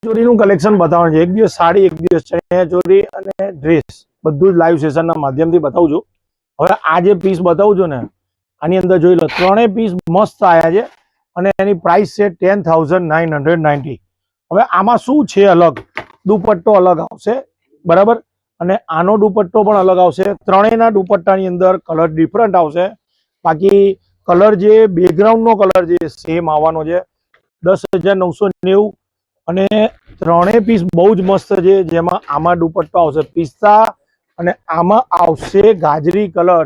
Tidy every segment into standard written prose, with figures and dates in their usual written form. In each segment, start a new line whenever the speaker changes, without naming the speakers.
ચોરીનું collection બતાવવાનું છે. એક દિવસ સાડી, એક દિવસ ચણિયા ચોરી અને ડ્રેસ, બધું જ લાઈવ સેશનના માધ્યમથી બતાવું છું. હવે આ જે પીસ બતાવું છું ને, આની અંદર જોઈ લો, ત્રણેય પીસ મસ્ત આવ્યા છે અને એની પ્રાઇસ છે 10,990. હવે આમાં શું છે અલગ? દુપટ્ટો અલગ આવશે, બરાબર, અને આનો દુપટ્ટો પણ અલગ આવશે. ત્રણેયના દુપટ્ટાની અંદર કલર ડિફરન્ટ આવશે. બાકી કલર જે બેકગ્રાઉન્ડનો કલર જે સેમ આવવાનો છે. 10,990 અને ત્રણેય પીસ બહુ જ મસ્ત છે. જેમાં આમાં દુપટ્ટો આવશે પિસ્તા અને આમાં આવશે ગાજરી કલર.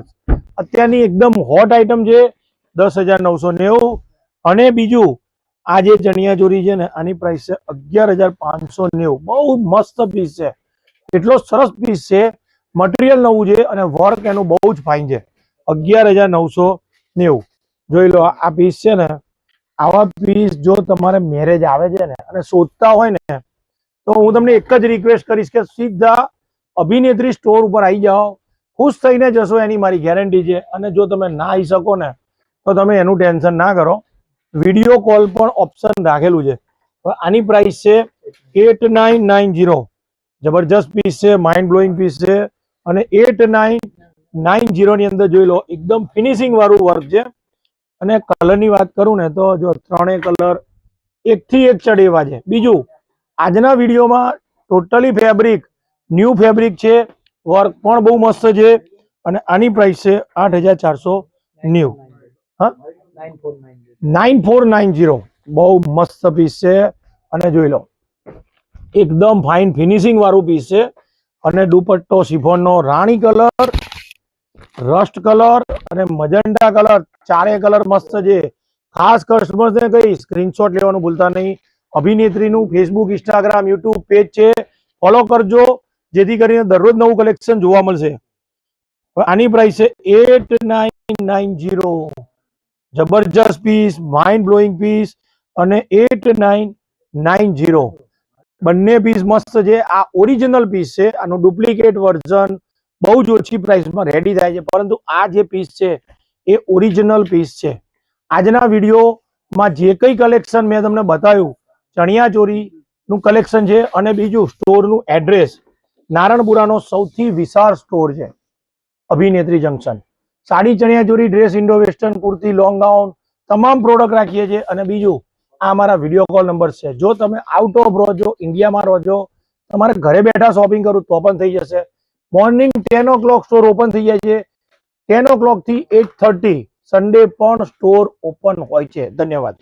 અત્યારની એકદમ હોટ આઈટમ છે. 10,990. અને બીજું આ જે ચણિયા ચોરી છે ને, આની પ્રાઇસ છે 11,590. બહુ મસ્ત પીસ છે, એટલો સરસ પીસ છે. મટીરિયલ નવું છે અને વર્ક એનું બહુ જ ફાઇન છે. 11,990. જોઈ લો આ પીસ છે ને. આવા પીસ જો તમારે મેરેજ આવે છે ને અને શોધતા હોય ને, તો હું તમને એક જ રિક્વેસ્ટ કરીશ કે સીધા અભિનેત્રી સ્ટોર ઉપર આવી જાઓ, ખુશ થઈને જશો, એની મારી ગેરંટી છે. અને જો તમે ના આવી શકો ને, તો તમે એનું ટેન્શન ના કરો, વિડીયો કોલ પણ ઓપ્શન રાખેલું છે. આની પ્રાઇસ છે 8,990. જબરજસ્ત પીસ છે, માઇન્ડ બ્લોઈંગ પીસ છે. અને 8,990 ની અંદર જોઈ લો, એકદમ ફિનિશિંગ વાળું વર્ક છે. અને કલરની વાત કરું ને, તો જો ત્રણેય કલર એકથી એક ચડે એવા છે. બીજું, આજના વિડીયોમાં ટોટલી ફેબ્રિક ન્યૂ ફેબ્રિક છે, વર્ક પણ બહુ મસ્ત છે. અને આની પ્રાઇસ છે 8,490. હા, 9,490. બહુ મસ્ત પીસ છે. અને જોઈ લો, એકદમ ફાઇન ફિનિશિંગ વાળું પીસ છે. અને દુપટ્ટો શિફોનનો રાણી કલર, રસ્ટ કલર અને મજન્ટા કલર, ચારે કલર મસ્ત છે. ખાસ કસ્ટમર્સને કઈ સ્ક્રીનશોટ લેવાનું ભૂલતા નહીં. અભિનેત્રીનું ફેસબુક, ઇન્સ્ટાગ્રામ, યુટ્યુબ પેજ છે, ફોલો કરજો, જેથી કરીને દરરોજ નવું કલેક્શન જોવા મળશે. આની પ્રાઇસ છે 8,990. જબરજસ્ત પીસ, માઇન્ડ બ્લોઈંગ પીસ. અને 8,990. બંને પીસ મસ્ત છે. આ ઓરિજિનલ પીસ છે, આનું ડુપ્લિકેટ વર્ઝન બહુ જ ઓછી પ્રાઇસમાં રેડી થાય છે. પરંતુ આ જે પીસ છે એ ઓરિજિનલ પીસ છે. આજના વિડીયોમાં જે કંઈ કલેક્શન મેં તમને બતાવ્યું, ચણિયા ચોરીનું કલેક્શન છે. અને બીજું સ્ટોરનું એડ્રેસ, નારણપુરાનો સૌથી વિશાળ સ્ટોર છે અભિનેત્રી જંકશન. સાડી, ચણિયા ચોરી, dress, Indo western, kurti, long gown, તમામ પ્રોડક્ટ રાખીએ છીએ. અને બીજું, આ અમારા વિડીયો કોલ નંબર છે. જો તમે આઉટ ઓફ રહો છો, ઇન્ડિયામાં રહો છો, તમારે ઘરે બેઠા શોપિંગ કરવું તો પણ થઈ જશે. મોર્નિંગ 10 o'clock સ્ટોર ઓપન થઈ જાય છે. 10 o'clock થી 8:30 સન્ડે પણ સ્ટોર ઓપન હોય છે. ધન્યવાદ.